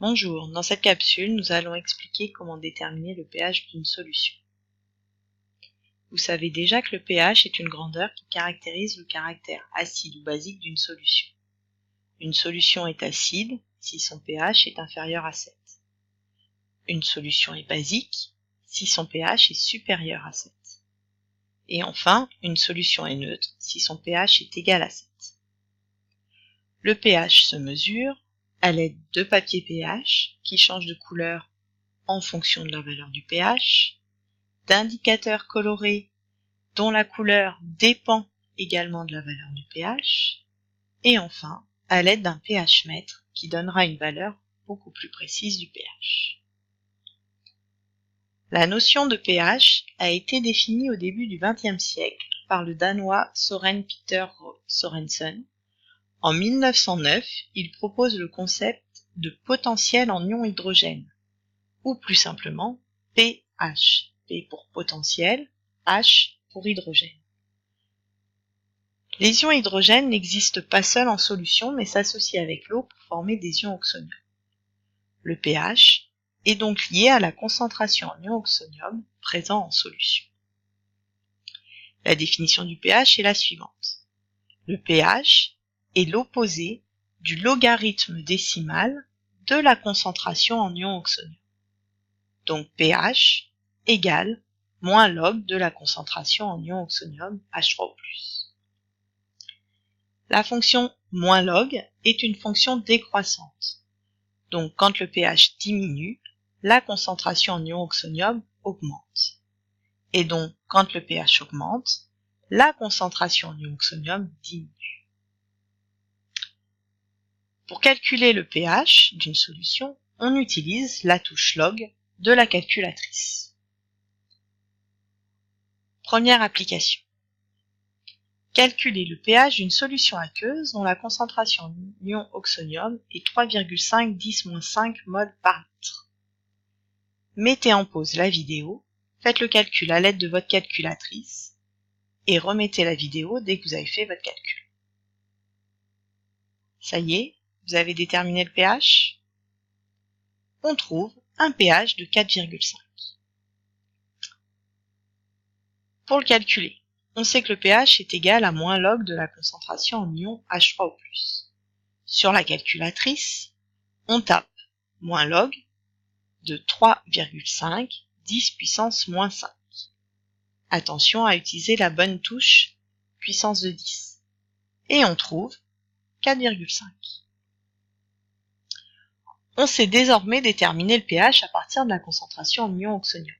Bonjour, dans cette capsule, nous allons expliquer comment déterminer le pH d'une solution. Vous savez déjà que le pH est une grandeur qui caractérise le caractère acide ou basique d'une solution. Une solution est acide si son pH est inférieur à 7. Une solution est basique si son pH est supérieur à 7. Et enfin, une solution est neutre si son pH est égal à 7. Le pH se mesure à l'aide de papier pH qui change de couleur en fonction de la valeur du pH, d'indicateurs colorés dont la couleur dépend également de la valeur du pH, et enfin à l'aide d'un pH mètre qui donnera une valeur beaucoup plus précise du pH. La notion de pH a été définie au début du XXe siècle par le Danois Søren Peter Sørensen. En 1909, il propose le concept de potentiel en ion hydrogène, ou plus simplement pH, P pour potentiel, H pour hydrogène. Les ions hydrogène n'existent pas seuls en solution mais s'associent avec l'eau pour former des ions oxonium. Le pH est donc lié à la concentration en ions oxonium présent en solution. La définition du pH est la suivante. Le pH est l'opposé du logarithme décimal de la concentration en ions oxonium. Donc pH égale moins log de la concentration en ions oxonium H3O+. La fonction moins log est une fonction décroissante. Donc quand le pH diminue, la concentration en ions oxonium augmente. Et donc quand le pH augmente, la concentration en ions oxonium diminue. Pour calculer le pH d'une solution, on utilise la touche log de la calculatrice. Première application. Calculer le pH d'une solution aqueuse dont la concentration en ion oxonium est 3,5 10-5 mol par litre. Mettez en pause la vidéo, faites le calcul à l'aide de votre calculatrice et remettez la vidéo dès que vous avez fait votre calcul. Ça y est, vous avez déterminé le pH. On trouve un pH de 4,5. Pour le calculer, on sait que le pH est égal à moins log de la concentration en ion H3O+. Sur la calculatrice, on tape moins log de 3,5 10 puissance moins 5. Attention à utiliser la bonne touche puissance de 10. Et on trouve 4,5. On sait désormais déterminer le pH à partir de la concentration en ion oxonium.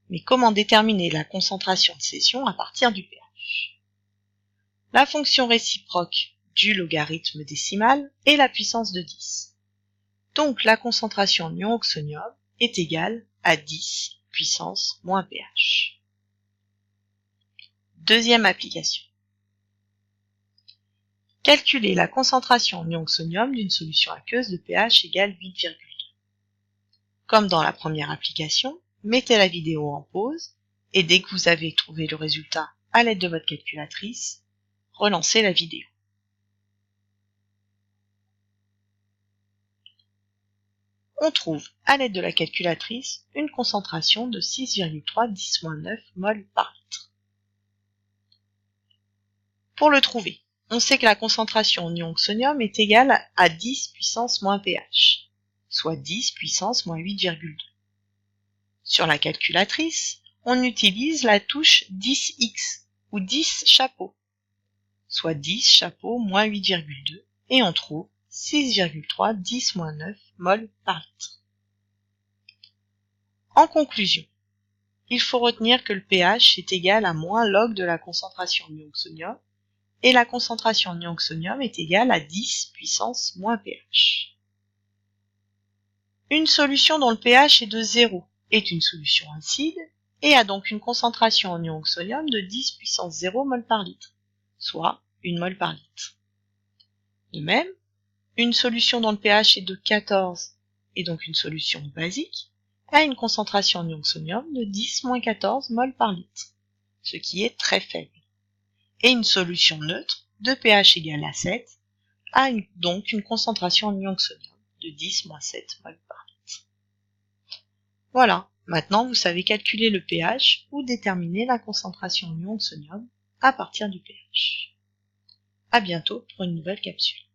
Mais comment déterminer la concentration de ces ions à partir du pH? La fonction réciproque du logarithme décimal est la puissance de 10. Donc la concentration en ion oxonium est égale à 10 puissance moins pH. Deuxième application. Calculer la concentration en ion oxonium d'une solution aqueuse de pH égale 8,2. Comme dans la première application, mettez la vidéo en pause et dès que vous avez trouvé le résultat à l'aide de votre calculatrice, relancez la vidéo. On trouve à l'aide de la calculatrice une concentration de 6,3 10-9 mol par litre. Pour le trouver, on sait que la concentration en ion oxonium est égale à 10 puissance moins pH, soit 10 puissance moins 8,2. Sur la calculatrice, on utilise la touche 10x ou 10 chapeaux, soit 10 chapeaux moins 8,2 et on trouve 6,3 10-9 mol par litre. En conclusion, il faut retenir que le pH est égal à moins log de la concentration en ion oxonium et la concentration en ion oxonium est égale à 10 puissance moins pH. Une solution dont le pH est de 0 est une solution acide et a donc une concentration en ion oxonium de 10 puissance 0 mol par litre, soit 1 mol par litre. De même, une solution dont le pH est de 14 et donc une solution basique a une concentration en ion oxonium de 10-14 mol par litre, ce qui est très faible. Et une solution neutre de pH égal à 7 a donc une concentration en ion oxonium de 10 moins 7 mol par litre. Voilà, maintenant vous savez calculer le pH ou déterminer la concentration en ion de sodium à partir du pH. À bientôt pour une nouvelle capsule.